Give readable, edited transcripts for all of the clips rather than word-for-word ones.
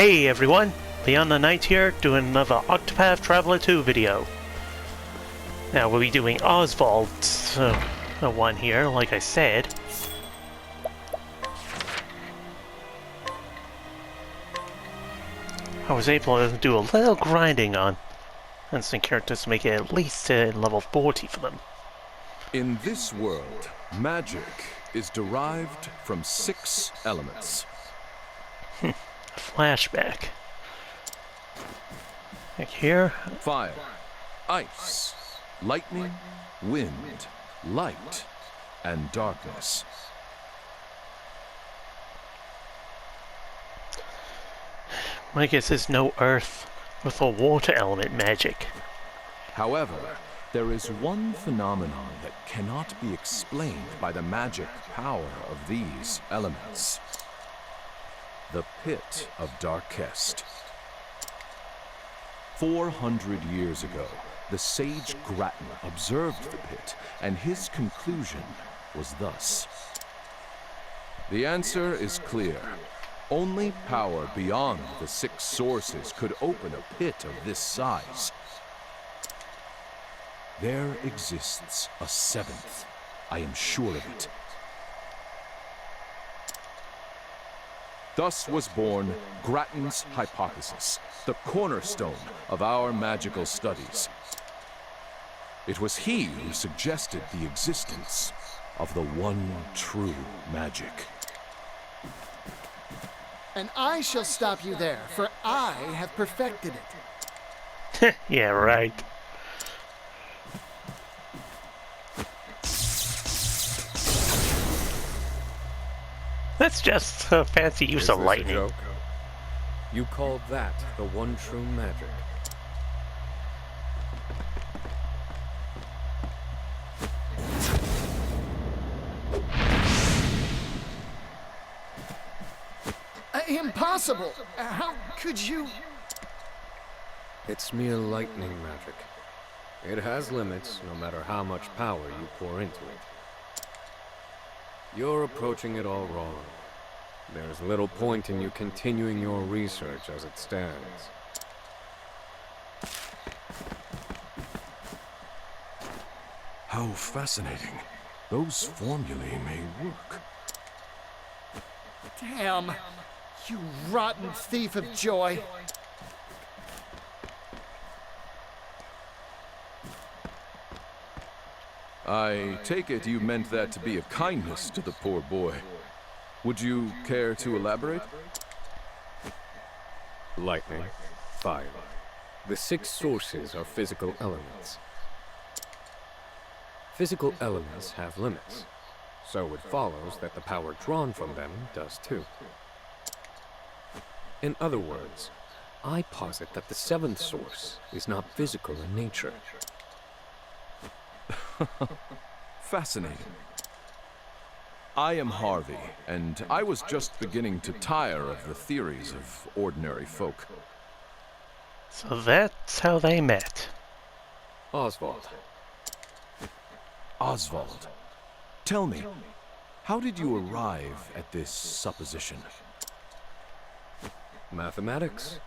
Hey everyone, Leon the Knight here, doing another OCTOPATH Traveler II video. Now we'll be doing Oswald's one here, like I said. I was able to do a little grinding on instant characters to make it at least level 40 for them. In this world, magic is derived from 6 elements. Flashback. Like here. Fire, ice, lightning, wind, light, and darkness. I guess there's no earth with a water element magic. However, there is one phenomenon that cannot be explained by the magic power of these elements. The Pit of Darkest. 400 years ago, the sage Grattan observed the pit, and his conclusion was thus. The answer is clear. Only power beyond the 6 sources could open a pit of this size. There exists a 7th. I am sure of it. Thus was born Grattan's hypothesis, the cornerstone of our magical studies. It was he who suggested the existence of the one true magic. And I shall stop you there, for I have perfected it. Yeah, right. That's just a fancy use of lightning. Joke? You called that the one true magic? Impossible! How could you? It's mere lightning magic. It has limits, no matter how much power you pour into it. You're approaching it all wrong. There's little point in you continuing your research as it stands. How fascinating. Those formulae may work. Damn! You rotten thief of joy! I take it you meant that to be a kindness to the poor boy. Would you care to elaborate? Lightning, fire. The 6 sources are physical elements. Physical elements have limits, so it follows that the power drawn from them does too. In other words, I posit that the 7th source is not physical in nature. Fascinating. I am Harvey, and I was just beginning to tire of the theories of ordinary folk. So that's how they met. Oswald. Oswald, tell me, how did you arrive at this supposition? Mathematics.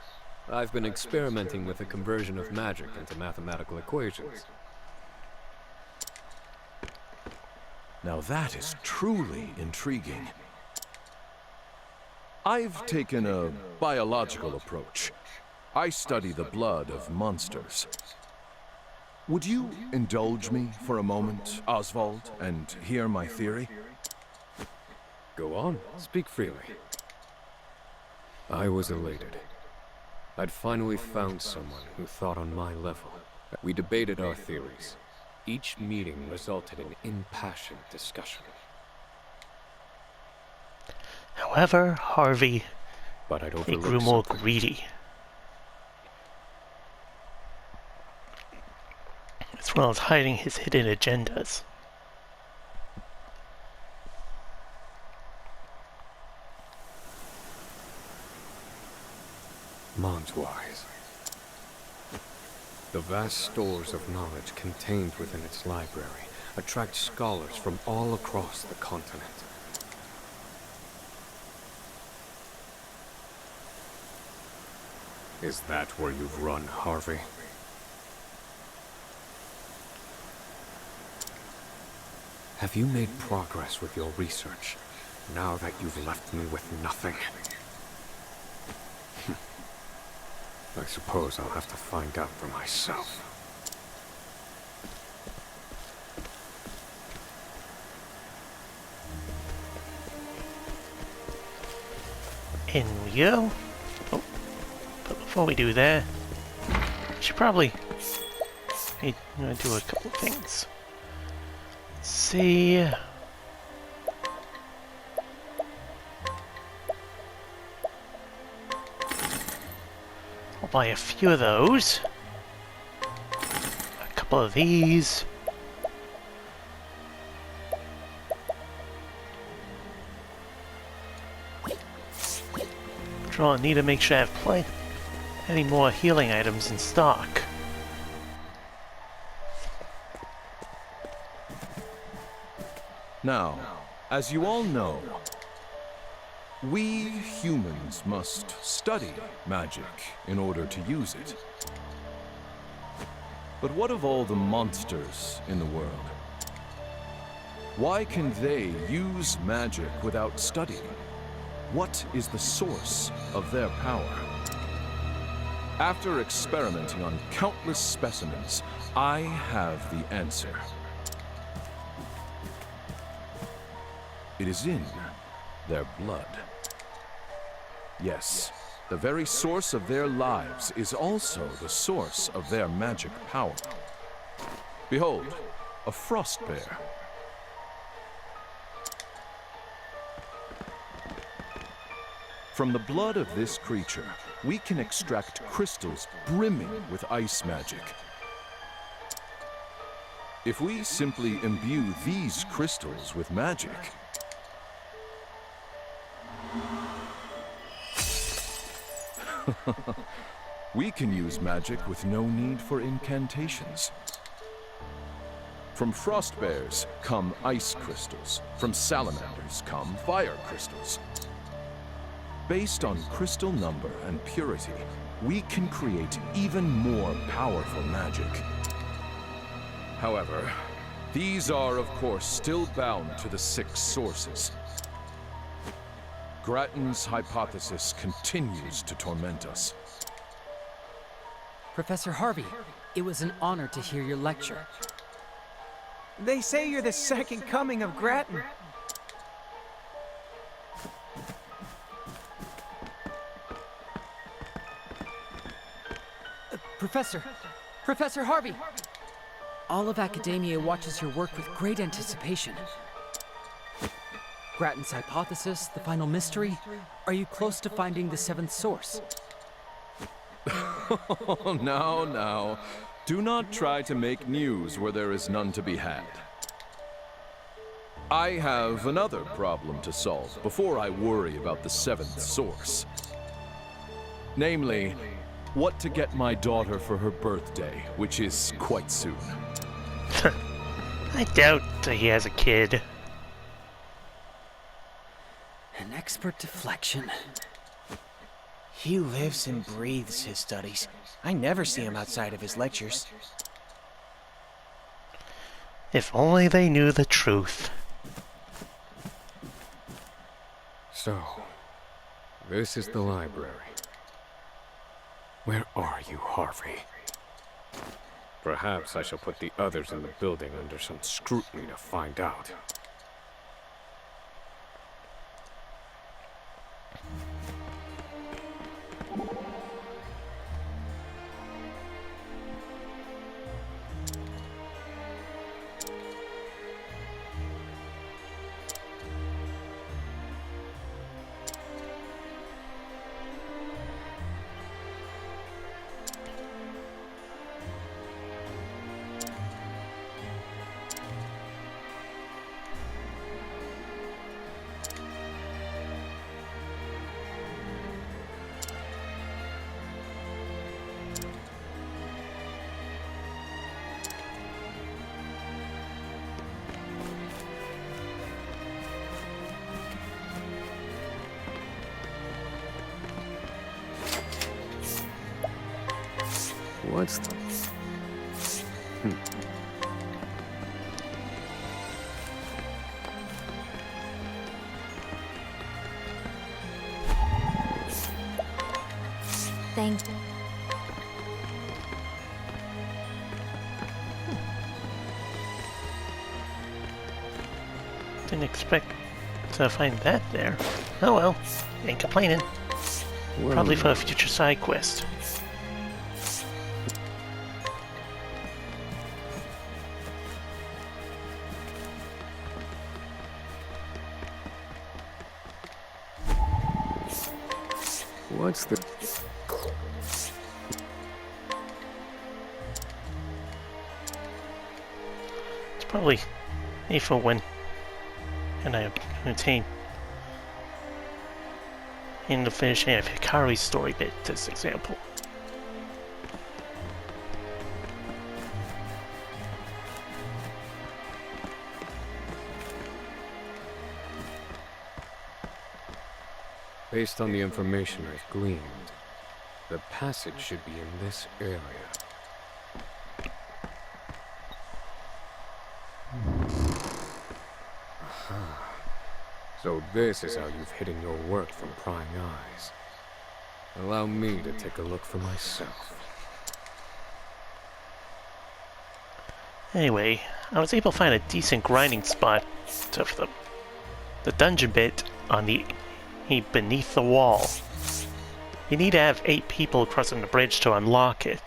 I've been experimenting with the conversion of magic into mathematical equations. Now that is truly intriguing. I've taken a biological approach. I study the blood of monsters. Would you indulge me for a moment, Oswald, and hear my theory? Go on, speak freely. I was elated. I'd finally found someone who thought on my level. We debated our theories. Each meeting resulted in impassioned discussion. However, Harvey, But I'd he overlooked grew more something. greedy. As well as hiding his hidden agendas. Monswise. The vast stores of knowledge contained within its library attract scholars from all across the continent. Is that where you've run, Harvey? Have you made progress with your research, now that you've left me with nothing? I suppose I'll have to find out for myself. In we go. Oh, but before we do that, we should probably do a couple of things. Let's see. I'll buy a few of those. A couple of these. I need to make sure I have any more healing items in stock. Now, as you all know, we humans must study magic in order to use it. But what of all the monsters in the world? Why can they use magic without studying? What is the source of their power? After experimenting on countless specimens, I have the answer. It is in their blood. Yes, the very source of their lives is also the source of their magic power. Behold, a frost bear. From the blood of this creature, we can extract crystals brimming with ice magic. If we simply imbue these crystals with magic, we can use magic with no need for incantations. From frost bears come ice crystals. From salamanders come fire crystals. Based on crystal number and purity, we can create even more powerful magic. However, these are, of course, still bound to the 6 sources. Grattan's hypothesis continues to torment us. Professor Harvey, it was an honor to hear your lecture. They say you're the second coming of Grattan. Professor Harvey! All of academia watches your work with great anticipation. Grattan's hypothesis, the final mystery. Are you close to finding the 7th source? Oh, now. Do not try to make news where there is none to be had. I have another problem to solve before I worry about the 7th source. Namely, what to get my daughter for her birthday, which is quite soon. I doubt he has a kid. An expert deflection. He lives and breathes his studies. I never see him outside of his lectures. If only they knew the truth. So, this is the library. Where are you, Harvey? Perhaps I shall put the others in the building under some scrutiny to find out. What's the... Thank you. Didn't expect to find that there. Oh well, ain't complaining. Probably for a future side quest. What's the... It's probably a for when and I obtain in the finishing of Hikari's story bit, this example. Based on the information I've gleaned, the passage should be in this area. Aha. So this is how you've hidden your work from prying eyes. Allow me to take a look for myself. Anyway, I was able to find a decent grinding spot for the dungeon bit on the beneath the wall. You need to have 8 people crossing the bridge to unlock it.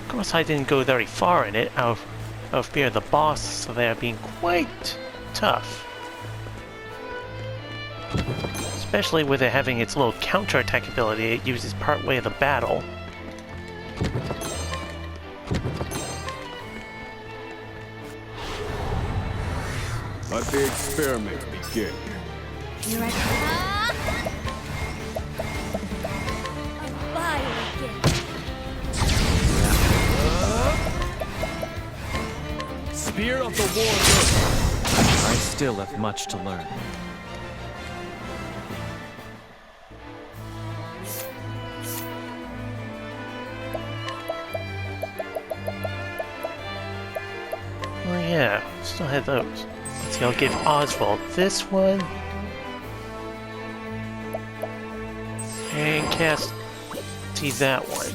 Of course, I didn't go very far in it out of fear of the boss there being quite tough. Especially with it having its little counterattack ability it uses partway of the battle. Let the experiment begin. Here I come. A fire gift. Spear of the War. I still have much to learn. Oh yeah, still had those. Let's see, I'll give Oswald this one. And Cassidy that one.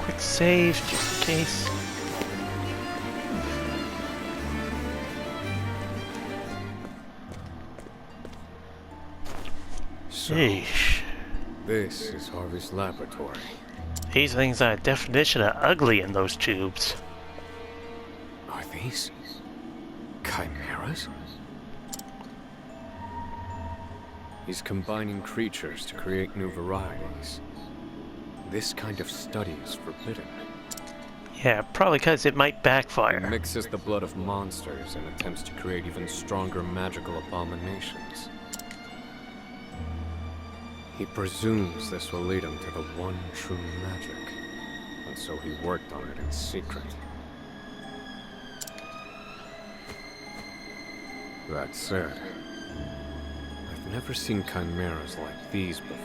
Quick save, just in case. Sheesh. This is Harvey's laboratory. These things are a definition of ugly in those tubes. Are these chimeras? He's combining creatures to create new varieties. This kind of study is forbidden. Yeah, probably because it might He backfire. mixes the blood of monsters and attempts to create even stronger magical abominations. He presumes this will lead him to the one true magic, and so he worked on it in secret. That said, I've never seen chimeras like these before.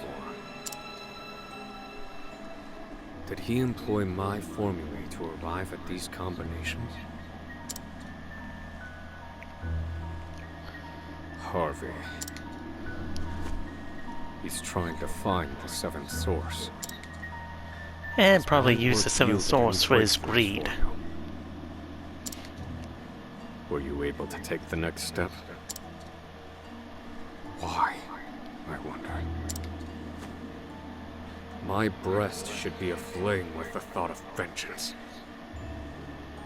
Did he employ my formulae to arrive at these combinations? Harvey. He's trying to find the seventh source. And probably My use work the seventh yielded source for his breakthroughs greed. for you. Were you able to take the next step? Why, I wonder. My breast should be aflame with the thought of vengeance.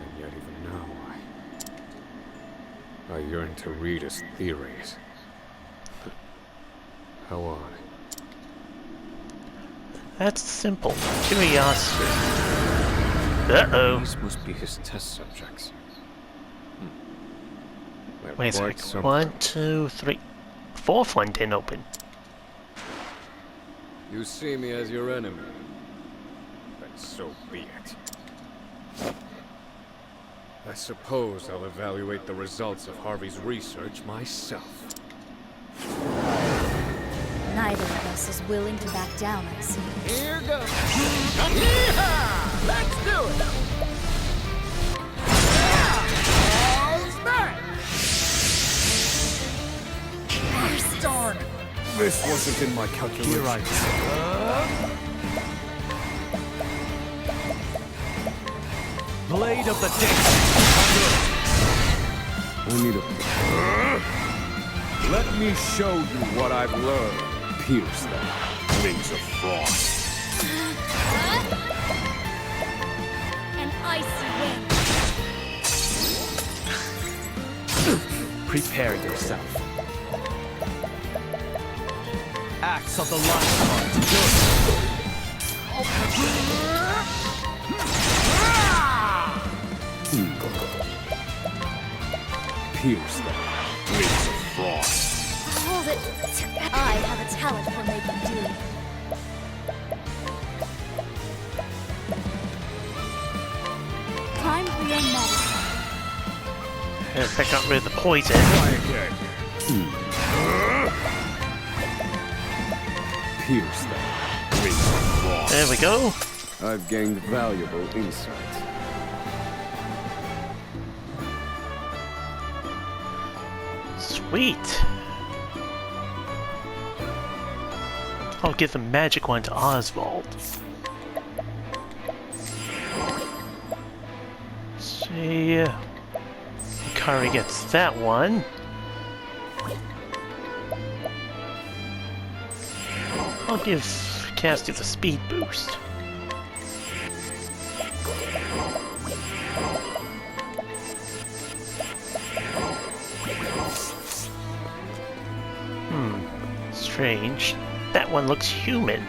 And yet even now, I yearn to read his theories. How odd. That's simple. Curiosity. Uh-oh. These must be his test subjects. They're Wait a quite sec. something. 1, 2, 3. Fourth one didn't open. You see me as your enemy. so be it. I suppose I'll evaluate the results of Harvey's research myself. Neither of us is willing to back down, I see. Here goes. Yeehaw! Let's do it! All's back! Darn it! This wasn't in my calculation. You're right. Blade of the Dead. I need a... Let me show you what I've learned. Pierce them. Wings of frost. An icy wind. Prepare yourself. Axe of the Lionheart. Pierce them. Wings of frost. Hold it. I have a talent for making do. Time for your medicine. If I got rid of the poison. Try again. Pierce them. Wings of frost. There we go. I've gained valuable insight. Sweet. I'll give the magic one to Oswald. See, Kari gets that one. I'll give Cassie the speed boost. Strange. That one looks human.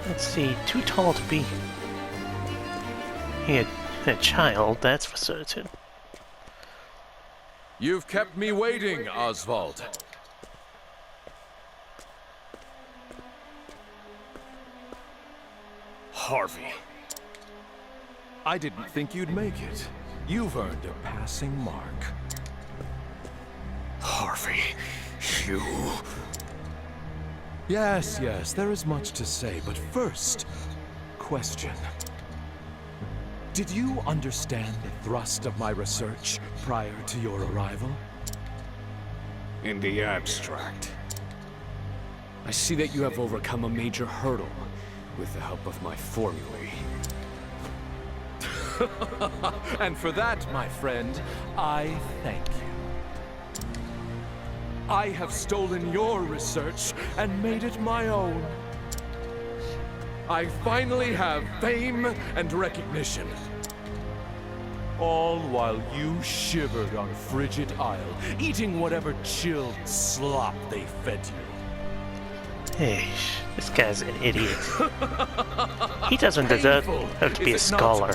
Let's see, too tall to be a child, that's for certain. You've kept me waiting, Oswald. Harvey. I didn't think you'd make it. You've earned a passing mark. Harvey, you... Yes, there is much to say, but first, question. Did you understand the thrust of my research prior to your arrival? In the abstract. I see that you have overcome a major hurdle with the help of my formulae. And for that, my friend, I thank you. I have stolen your research and made it my own. I finally have fame and recognition. All while you shivered on Frigid Isle, eating whatever chilled slop they fed you. Hey, this guy's an idiot. He doesn't deserve to be a scholar.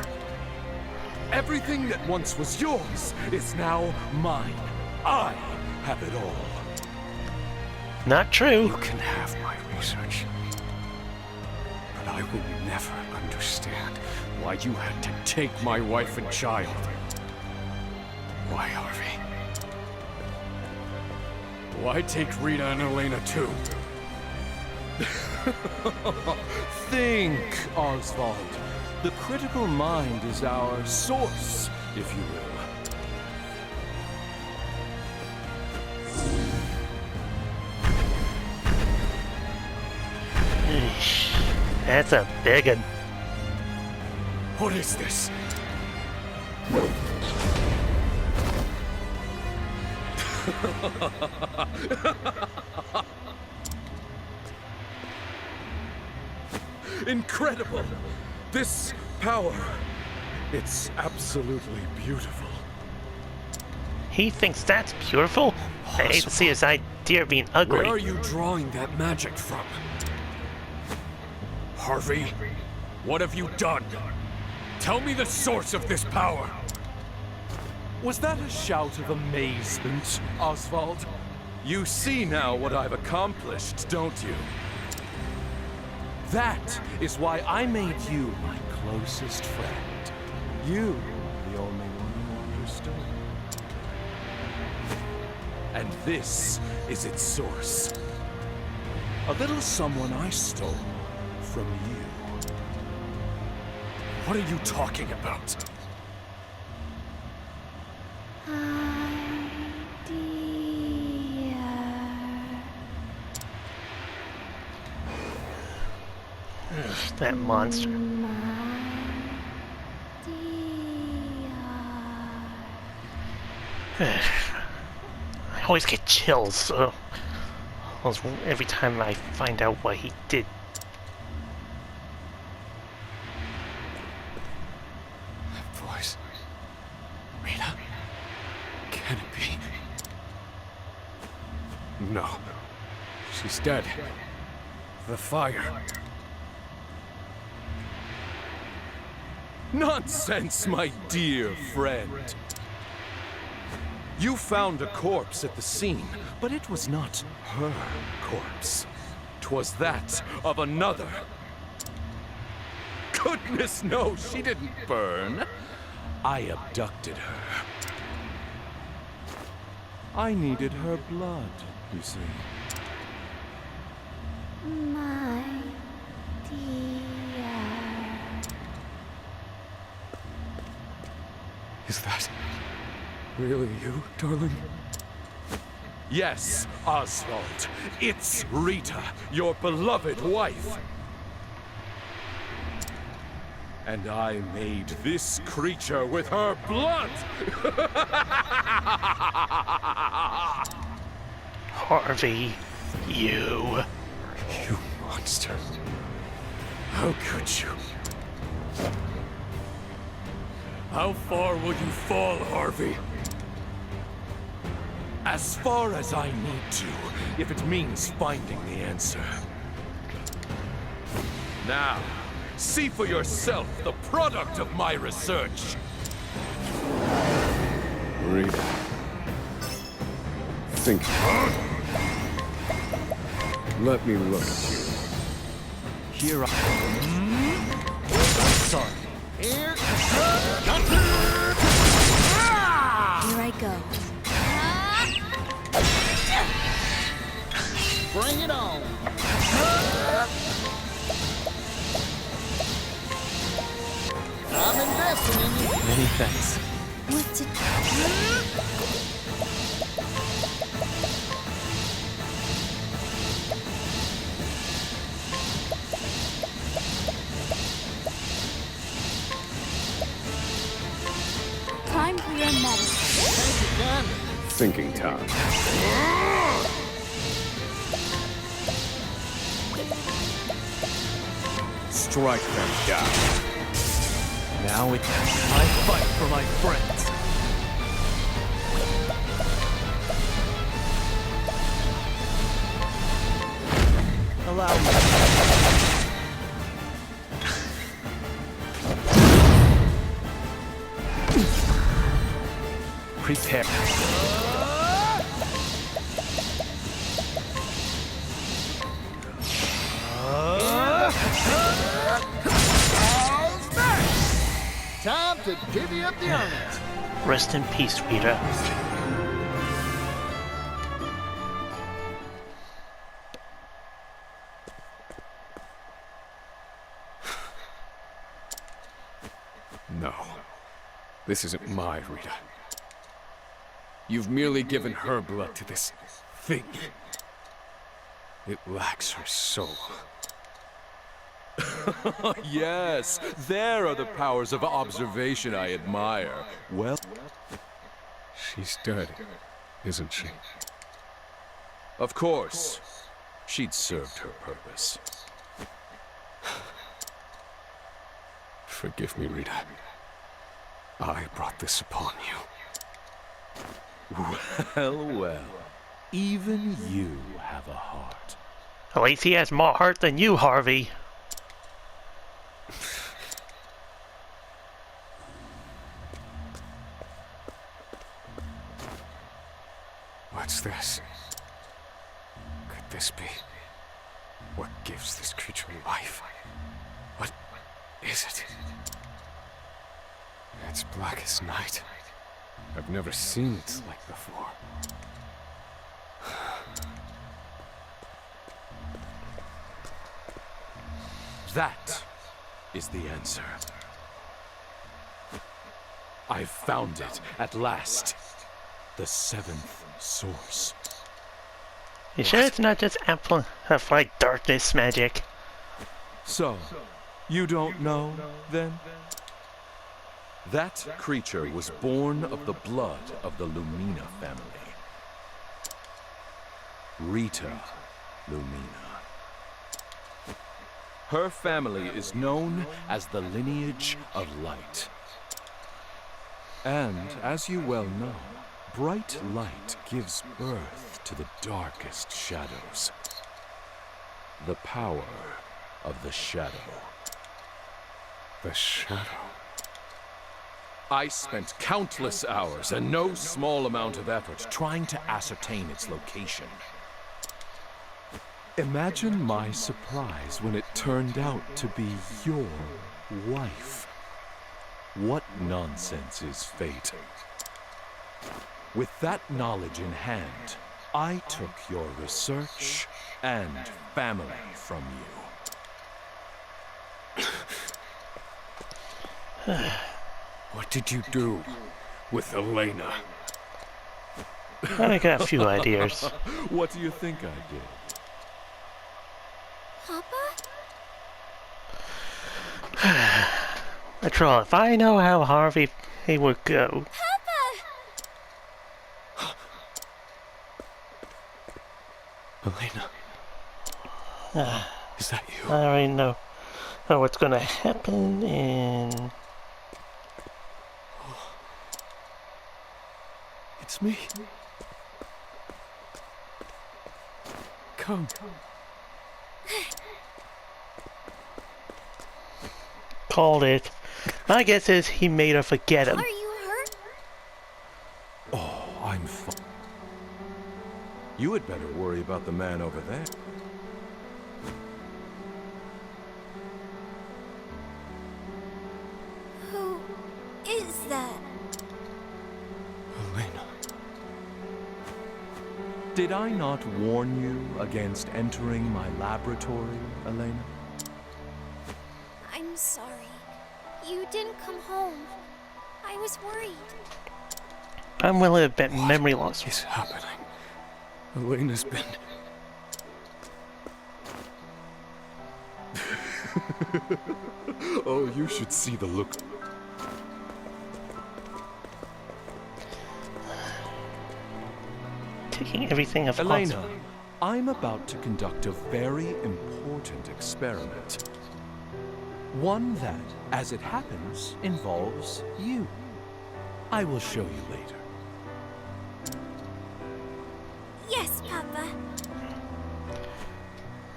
Everything that once was yours is now mine. I have it all. Not true. You can have my research. But I will never understand why you had to take my wife and child. Why, Harvey? Why take Rita and Elena too? Think, Oswald. The critical mind is our source, if you will. Eesh, that's a big one. What is this? Incredible! This power, It's absolutely beautiful. He thinks that's beautiful? I hate to see his idea of being ugly. Where are you drawing that magic from? Harvey, what have you done? Tell me the source of this power! Was that a shout of amazement, Oswald? You see now what I've accomplished, don't you? That is why I made you my closest friend. You were the only one who understood. And this is its source. A little someone I stole from you. What are you talking about? That monster. I always get chills every time I find out what he did. That voice. Rita? Can it be? No. She's dead. The fire. Nonsense, my dear friend. You found a corpse at the scene, but it was not her corpse. 'Twas that of another. Goodness knows she didn't burn. I abducted her. I needed her blood, you see. My dear. Is that really you, darling? Yes, Oswald. It's Rita, your beloved wife. And I made this creature with her blood! Harvey, you. You monster. How could you? How far will you fall, Harvey? As far as I need to, if it means finding the answer. Now, see for yourself the product of my research. Rita. Think. Let me look at you. Here I'm sorry. Here Here I go. Bring it on. I'm investing in you. Many thanks. What's it? Time for your medicine. Thinking time. Strike them down. Now I fight for my friends. Allow me. Prepare. Time to divvy up the earnings. Rest in peace, Rita. No. This isn't my Rita. You've merely given her blood to this thing. It lacks her soul. Yes, there are the powers of observation I admire. Well, She's dead, isn't she? of course, she'd served her purpose. Forgive me, Rita. I brought this upon you. Well, well. Even you have a heart. At least he has more heart than you, Harvey. What's this? Could this be what gives this creature life? What is it? It's black as night. I've never seen its like before. That is the answer. I've found it at last. The seventh source. You sure it's not just amplified darkness magic? So, you don't know, then? That creature was born of the blood of the Lumina family. Rita Lumina. Her family is known as the lineage of light. And, as you well know, bright light gives birth to the darkest shadows. The power of the shadow. The shadow. I spent countless hours and no small amount of effort trying to ascertain its location. Imagine my surprise when it turned out to be your wife. What nonsense is fate? With that knowledge in hand, I took your research and family from you. What did you do with Elena? I got a few ideas. What do you think I did? Papa? Patrol, if I know how Harvey he would go. Elena. Is that you? I already know what's gonna happen in... It's me. Come. Called it. My guess is he made her forget him. Are you hurt? Oh, I'm fine. You had better worry about the man over there. Who is that? Elena. Did I not warn you against entering my laboratory, Elena? I'm sorry. You didn't come home. I was worried. I'm willing to bet memory loss. What is happening? Elena's been... Oh, you should see the look. Taking everything of Elena, I'm about to conduct a very important experiment. One that, as it happens, involves you. I will show you later. Yes, Papa.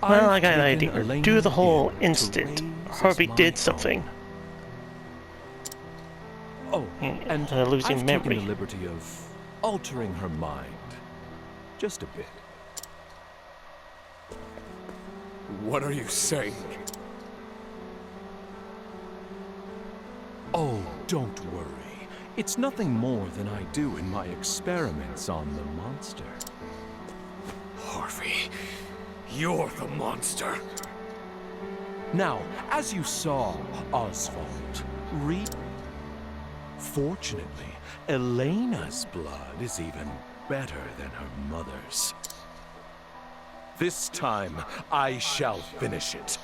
Well, I I've got an taken idea. Elena Do the whole in to instant. raise Harvey as my did own. something. Oh, and losing I've memory. taken the liberty of altering her mind. Just a bit. What are you saying? Oh, don't worry. It's nothing more than I do in my experiments on the monster. Harvey, you're the monster. Now, as you saw, Oswald, fortunately, Elena's blood is even better than her mother's. This time, I shall finish it.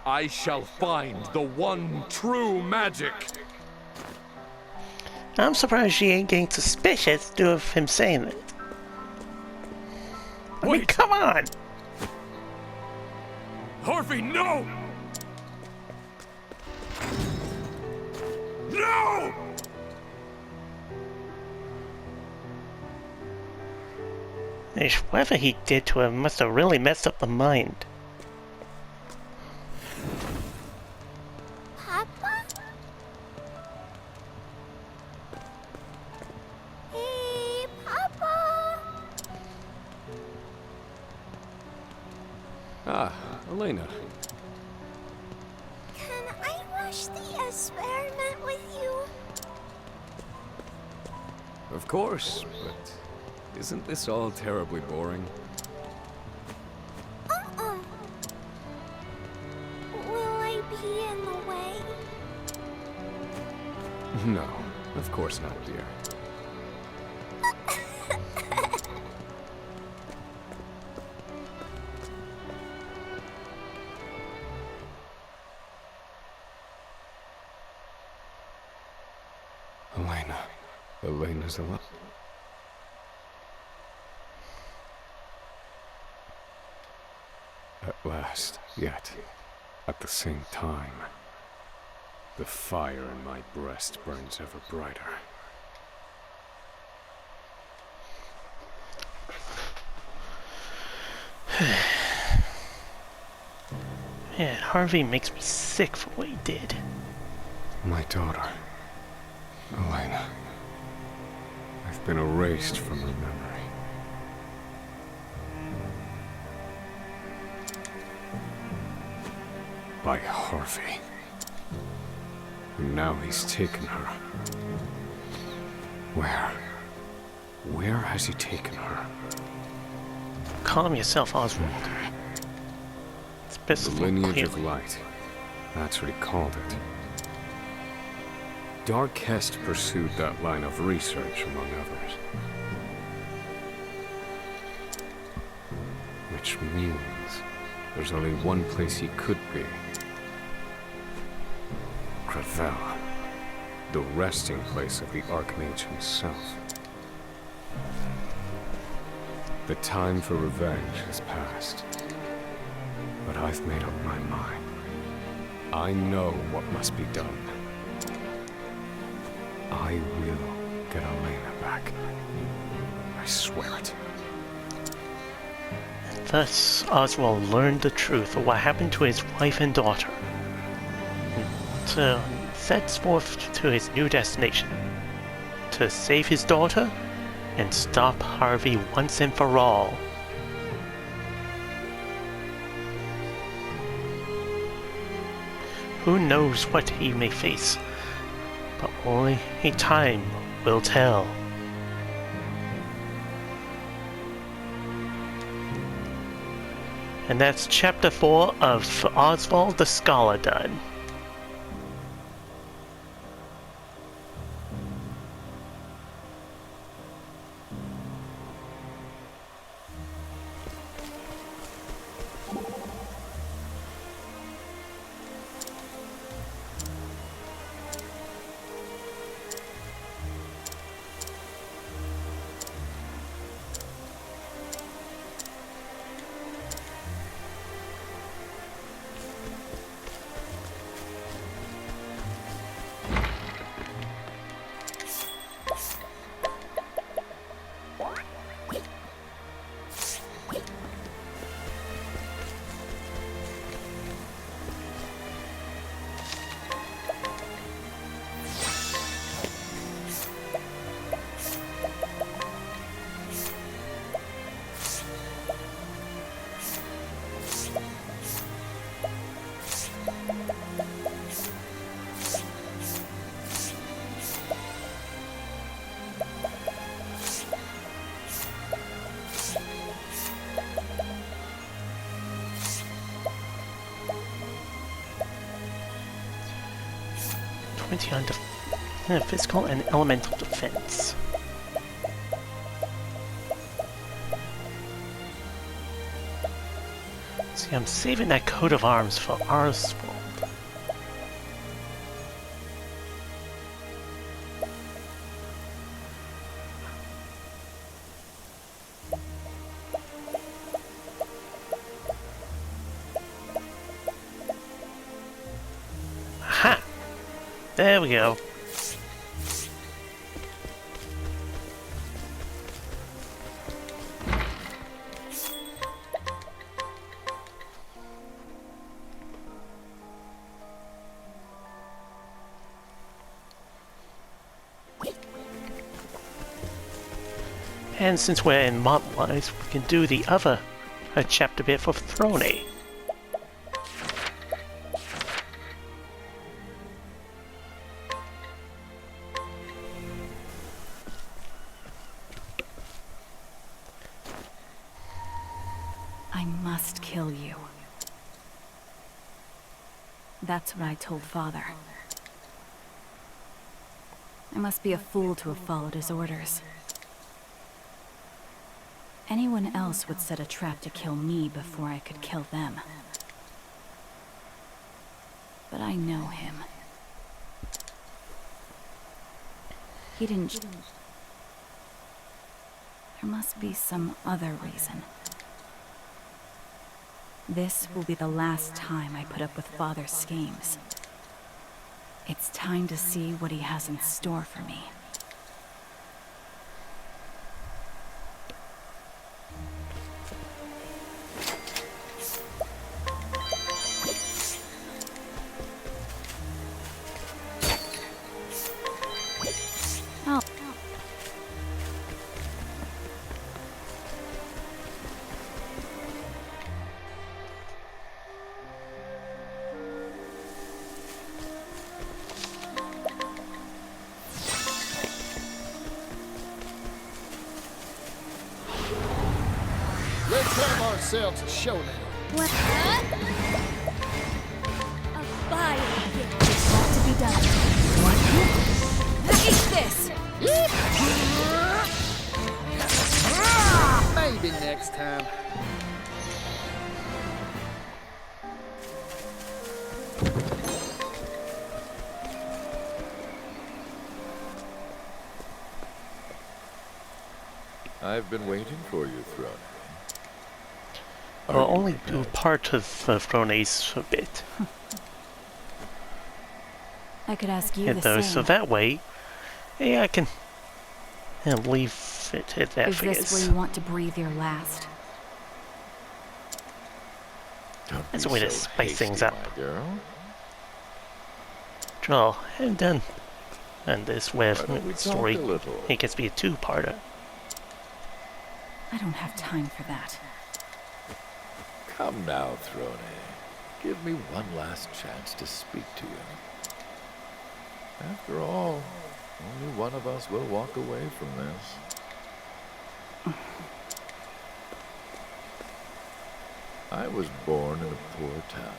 I shall find the one true magic. I'm surprised she ain't getting suspicious due of him saying it. I mean, Wait. come on! Harvey, no! No! Whatever he did to her must have really messed up the mind. Papa? Hey, Papa! Ah, Elena. Can I watch the experiment with you? Of course, but isn't this all terribly boring? Uh-uh. Will I be in the way? No, of course not, dear. Elena. Elena's alive. At last, yet, at the same time, the fire in my breast burns ever brighter. Man, Harvey makes me sick for what he did. My daughter, Elena. I've been erased from her memory. By Harvey. And now he's taken her. Where? Where has he taken her? Calm yourself, Oswald. It's best The to think lineage of clearly. light. That's what he called it. Darkest pursued that line of research, among others. Which means there's only one place he could be. Gravel. The resting place of the Archmage himself. The time for revenge has passed. But I've made up my mind. I know what must be done. I will get Elena back. I swear it. Thus, Oswald learned the truth of what happened to his wife and daughter. So, sets forth to his new destination. To save his daughter and stop Harvey once and for all. Who knows what he may face, but only time will tell. And that's chapter 4 of Oswald the Scholar done. On physical and elemental defense. See, I'm saving that coat of arms for Oswald. Aha! There we go. And since we're in mod-wise, we can do the other chapter bit for Throne. I must kill you. That's what I told Father. I must be a fool to have followed his orders. Anyone else would set a trap to kill me before I could kill them. But I know him. He didn't... There must be some other reason. This will be the last time I put up with Father's schemes. It's time to see what he has in store for me. Oh. Let's have ourselves a showdown. What? A fire gift. It's got to be done. What? Eat this! Maybe next time. I've been waiting for you, Throne. I'll only do part of Throne's a bit. I could ask you the Though, same. so that way, yeah, I can leave it at that Is for this where you want to breathe your last? Don't That's be a way to so spice things hasty, up. my girl. Draw and done. And this where Why don't we talk story a little? it gets to be a two-parter. I don't have time for that. Come now, Throne. Give me one last chance to speak to you. After all, only one of us will walk away from this. I was born in a poor town.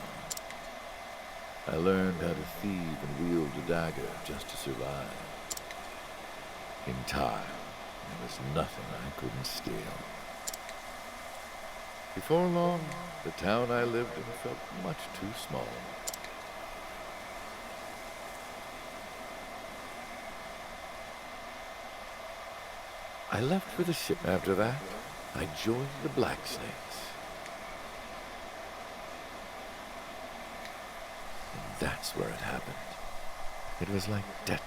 I learned how to thieve and wield a dagger just to survive. In time, there was nothing I couldn't steal. Before long, the town I lived in felt much too small. I left for the ship. After that, I joined the blacksnakes. And that's where it happened. It was like death.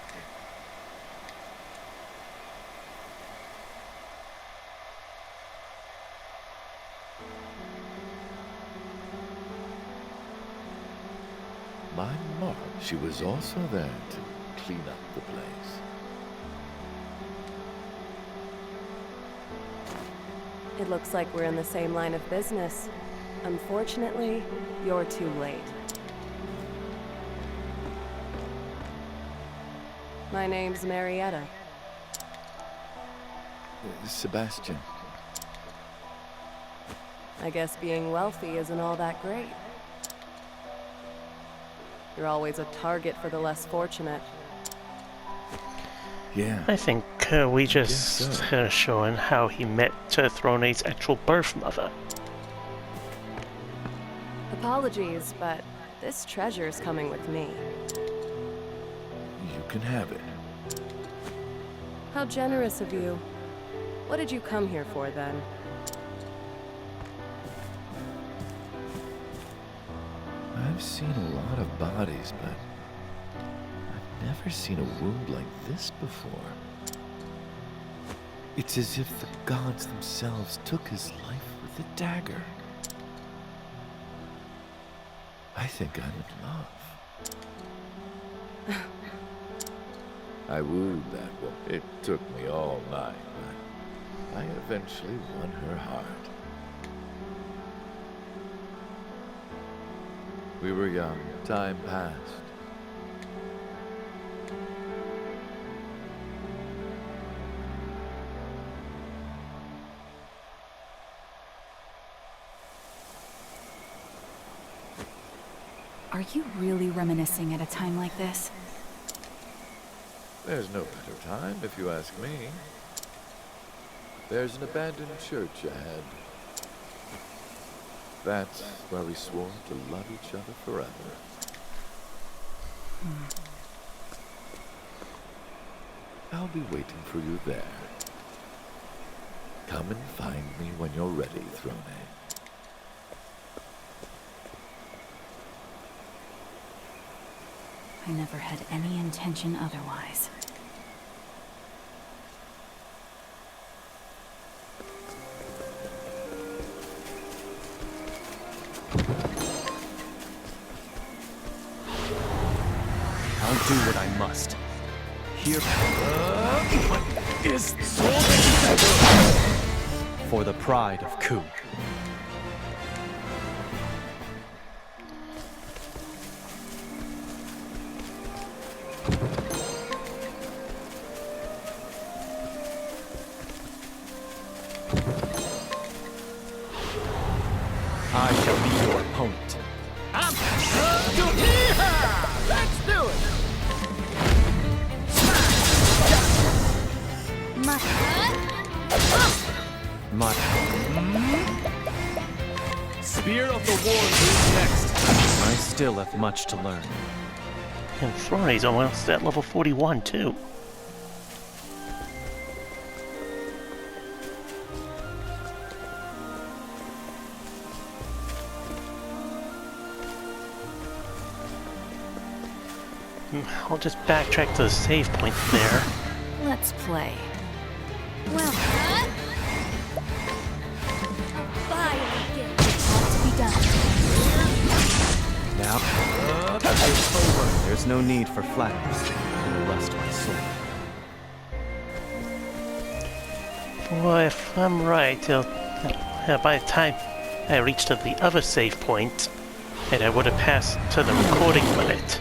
My mom, she was also there to clean up the place. It looks like we're in the same line of business. Unfortunately, you're too late. My name's Marietta. Sebastian. I guess being wealthy isn't all that great. You're always a target for the less fortunate. Yeah. I think we just showing how he met Throne's actual birth mother. Apologies, but this treasure's coming with me. You can have it. How generous of you. What did you come here for, then? I've seen a lot of bodies, but I've never seen a wound like this before. It's as if the gods themselves took his life with a dagger. I think I'm in love. I wooed that woman. It took me all night, but I eventually won her heart. We were young, time passed. Are you really reminiscing at a time like this? There's no better time, if you ask me. There's an abandoned church ahead. That's where we swore to love each other forever. I'll be waiting for you there. Come and find me when you're ready, Throne. I never had any intention otherwise. I'll do what I must. Here is for the pride of Ku. I shall be your opponent. Let's do it! My Spear of the War is next. I still have much to learn. And Throne's almost at level 41 too. I'll just backtrack to the save point there. Let's play. Well, To be done. Now, it's over. There's no need for flattery. It will rest my soul. Well, if I'm right, by the time I reached to the other save point, and I would have passed to the recording limit.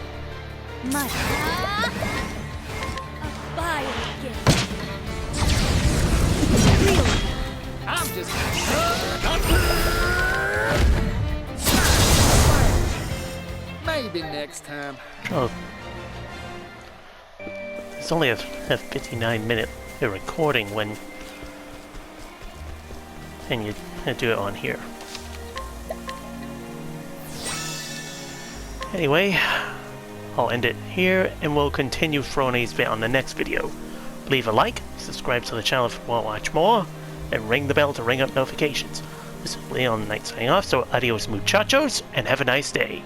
I'm just... Maybe next time. Oh, it's only a 59-minute recording when, and you do it on here. Anyway, I'll end it here, and we'll continue Throne's bit on the next video. Leave a like, subscribe to the channel if you want to watch more, and ring the bell to ring up notifications. This is Leon Knight signing off, so adios muchachos, and have a nice day.